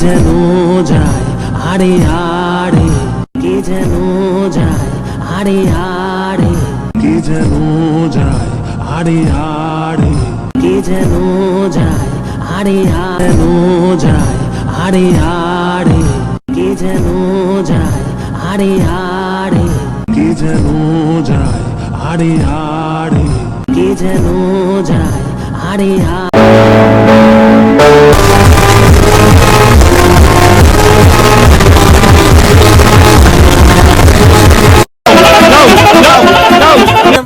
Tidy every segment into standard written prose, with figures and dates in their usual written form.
যেন যায় আড়ে আড়ে, কে যেন যায় আড়ে আড়ে, কে যেন যায় আড়ে আড়ে, কে যেন যায় আড়ে আড়ে, যায় আড়ে আড়ে, কে যেন যায় আড়ে আড়ে, কে যেন যায় আড়ে আড়ে, কে যেন যায় আড়ে আড়ে।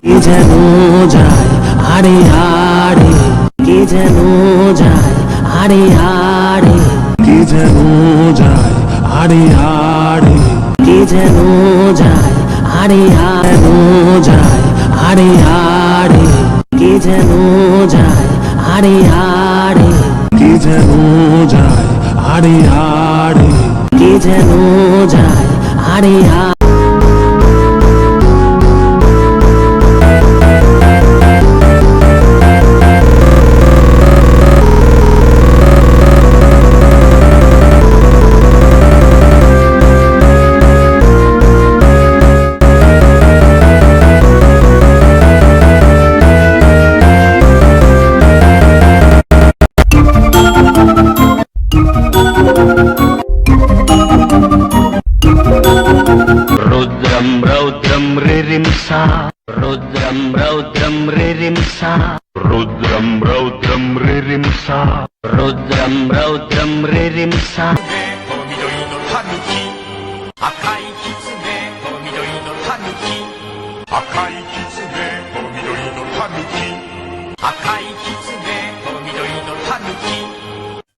কে যেন যায় আড়ে আড়ে, কে যেন যায় আড়ে আড়ে, কে যেন যায় আড়ে আড়ে, কে যেন যায় আড়ে আড়ে, যায় আড়ে আড়ে, কে যেন যায় আড়ে আড়ে, কে যেন যায় আড়ে আড়ে, কে যেন যায় আড়ে আড়ে। रुद्रं रौद्रं रिरिंसा, रुद्रं रौद्रं रिरिंसा, रुद्रं रौद्रं रिरिंसा, रुद्रं रौद्रं रिरिंसा. この緑のたぬき赤い